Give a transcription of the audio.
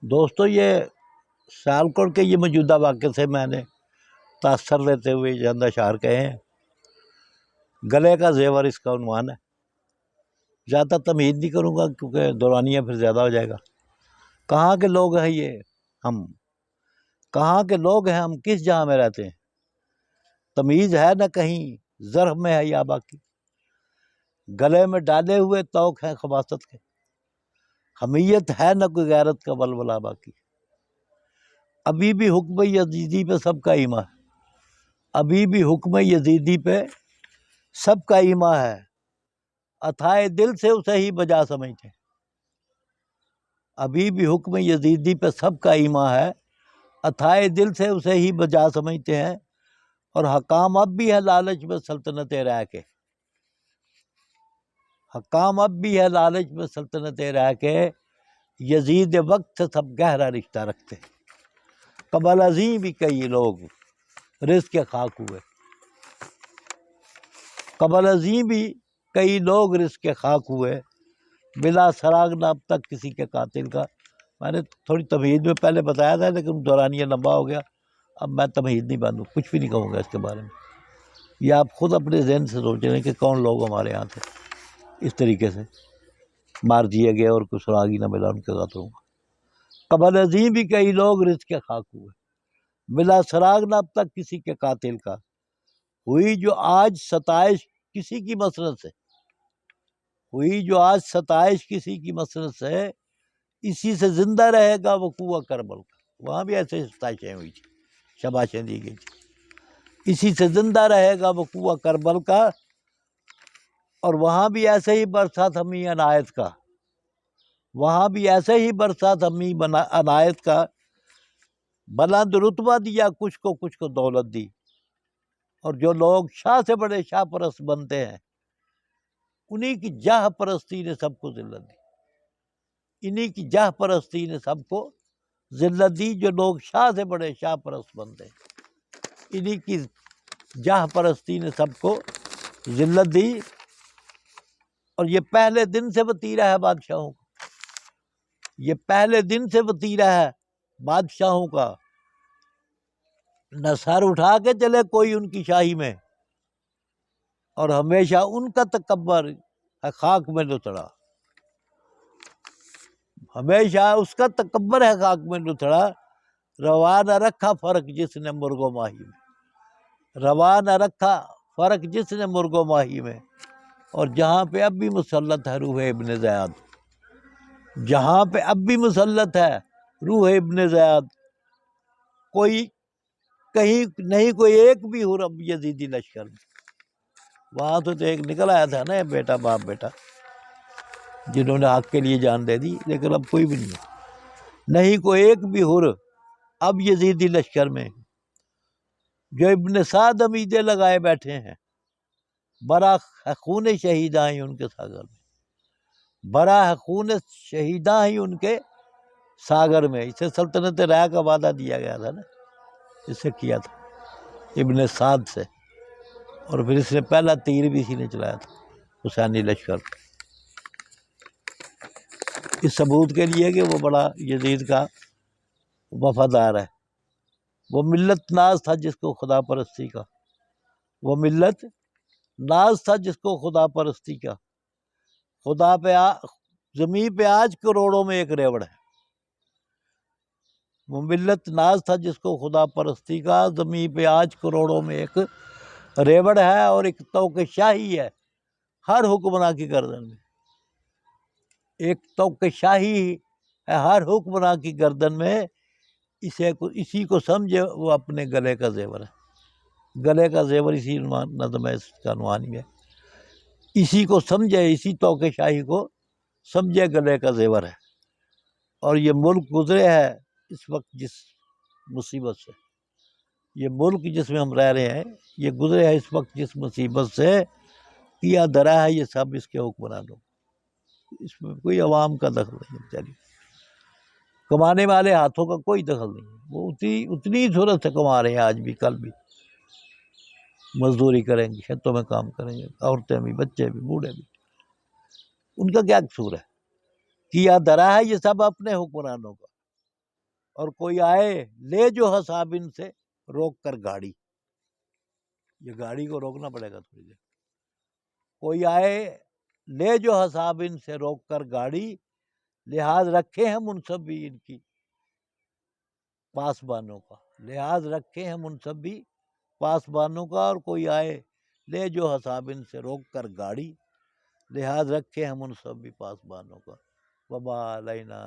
دوستو، یہ سیالکوٹ کے یہ موجودہ واقعے سے میں نے تاثر لیتے ہوئے چند اشعار کہے ہیں۔ گلے کا زیور اس کا عنوان ہے۔ زیادہ تمہید نہیں کروں گا کیونکہ دورانیہ پھر زیادہ ہو جائے گا۔ کہاں کے لوگ ہیں یہ ہم، کہاں کے لوگ ہیں ہم، کس جہاں میں رہتے ہیں؟ تمیز ہے نہ کہیں ظرف میں ہے یا باقی، گلے میں ڈالے ہوئے توق ہیں خباثت کے، حمیت ہے نہ کوئی غیرت کا ولولہ باقی۔ ابھی بھی حکم یزیدی پہ سب کا ایمان ہے، ابھی بھی حکم یزیدی پہ سب کا ایمان ہے، عطائے دل سے اسے ہی بجا سمجھتے ہیں۔ ابھی بھی حکم یزیدی پہ سب کا ایمان ہے، عطائے دل سے اسے ہی بجا سمجھتے ہیں، اور حکام اب بھی ہے لالچ میں سلطنت رہ کے، حکام اب بھی ہے لالچ میں سلطنت رہ کے، یزید وقت سے سب گہرا رشتہ رکھتے ہیں۔ قبل ازیں بھی کئی لوگ رزق کے خاک ہوئے، قبل ازیں بھی کئی لوگ رزق کے خاک ہوئے، بلا سراغ نہ اب تک کسی کے قاتل کا۔ میں نے تھوڑی تمہید میں پہلے بتایا تھا لیکن دورانیہ لمبا ہو گیا، اب میں تمہید نہیں باندھوں، کچھ بھی نہیں کہوں گا اس کے بارے میں۔ یہ آپ خود اپنے ذہن سے سوچ رہے ہیں کہ کون لوگ ہمارے یہاں تھے اس طریقے سے مار دیے گئے اور کچھ سراغ ہی نہ ملا ان کے قاتلوں کا۔ قبل ازیں بھی کئی لوگ رزق کے خاک ہوئے، ملا سراغ نہ اب تک کسی کے قاتل کا، ہوئی جو آج ستائش کسی کی مسرت سے، ہوئی جو آج ستائش کسی کی مسرت سے، اسی سے زندہ رہے گا وقوع کربل کا۔ وہاں بھی ایسے ستائشیں ہوئی تھی، شاباشیں دی گئی تھی، اسی سے زندہ رہے گا وقوع کربل کا، اور وہاں بھی ایسے ہی برسات ہمیں عنایت کا، وہاں بھی ایسے ہی برسات ہمیں عنایت کا، بلند رتبہ دیا کچھ کو دولت دی، اور جو لوگ شاہ سے بڑے شاہ پرست بنتے ہیں انہی کی جاہ پرستی نے سب کو ذلت دی، انہی کی جاہ پرستی نے سب کو ذلت دی۔ جو لوگ شاہ سے بڑے شاہ پرست بنتے ہیں انہی کی جاہ پرستی نے سب کو ذلت دی، اور یہ پہلے دن سے وتیرہ ہے بادشاہوں کا، یہ پہلے دن سے وتیرہ ہے بادشاہوں کا، نہ سر اٹھا کے چلے کوئی ان کی شاہی میں، اور ہمیشہ ان کا تکبر ہے خاک میں لتڑا، ہمیشہ اس کا تکبر ہے خاک میں لتڑا، روا نہ رکھا فرق جس نے مرغ و ماہی میں، روا نہ رکھا فرق جس نے مرغ و ماہی میں، اور جہاں پہ اب بھی مسلط ہے روح ابن زیاد، جہاں پہ اب بھی مسلط ہے روح ابن زیاد، کوئی کہیں نہیں کوئی ایک بھی حرم یزیدی لشکر میں۔ وہاں تو ایک نکل آیا تھا نا بیٹا باپ بیٹا جنہوں نے حق کے لیے جان دے دی، لیکن اب کوئی بھی نہیں ہے، نہیں کوئی ایک بھی حر اب یزیدی لشکر میں، جو ابن سعد امیدیں لگائے بیٹھے ہیں، برا ہے خون شہیداں ہی ان کے ساغر میں، برا ہے خون شہیداں ہی ان کے ساغر میں۔ اسے سلطنت رائے کا وعدہ دیا گیا تھا نا، اس سے کیا تھا ابن سعد سے، اور پھر اس نے پہلا تیر بھی اسی نے چلایا تھا حسینی لشکر، اس ثبوت کے لیے کہ وہ بڑا یزید کا وفادار ہے۔ وہ ملت ناز تھا جس کو خدا پرستی کا، وہ ملت ناز تھا جس کو خدا پرستی کا، خدا پہ زمین پہ آج کروڑوں میں ایک ریوڑ ہے، وہ ملت ناز تھا جس کو خدا پرستی کا، زمین پہ آج کروڑوں میں ایک ریوڑ ہے، اور ایک توق شاہی ہے ہر حکمراں کی گردن میں، ایک توق شاہی ہے ہر حکمراں کی گردن میں، اسی کو سمجھے وہ اپنے گلے کا زیور ہے، گلے کا زیور اسی نظم ہے، اس کا عنوان ہی ہے، اسی کو سمجھے، اسی توق شاہی کو سمجھے گلے کا زیور ہے۔ اور یہ ملک گزرے ہے اس وقت جس مصیبت سے، یہ ملک جس میں ہم رہ رہے ہیں یہ گزرے ہے اس وقت جس مصیبت سے، کیا درا ہے یہ سب اس کے حکمرانوں، اس میں کوئی عوام کا دخل نہیں، چلیے کمانے والے ہاتھوں کا کوئی دخل نہیں، وہ اتنی ضرورت سے کما رہے ہیں، آج بھی کل بھی مزدوری کریں گے، کھیتوں میں کام کریں گے، عورتیں بھی بچے بھی بوڑھے بھی، ان کا کیا قصور ہے؟ کیا درا ہے یہ سب اپنے حکمرانوں کا، اور کوئی آئے لے جو حساب ان سے روک کر گاڑی. یہ گاڑی کو روکنا پڑے گا تھوڑی دیر. کوئی آئے لے جو حساب ان سے روک کر گاڑی، لحاظ رکھے ہیں منصب بھی ان کی پاسبانوں کا. لحاظ رکھے ہیں منصب بھی پاسبانوں کا، اور کوئی آئے لے جو حساب ان سے روک کر گاڑی، لحاظ رکھے ہیں منصب بھی پاسبانوں کا. وما علینا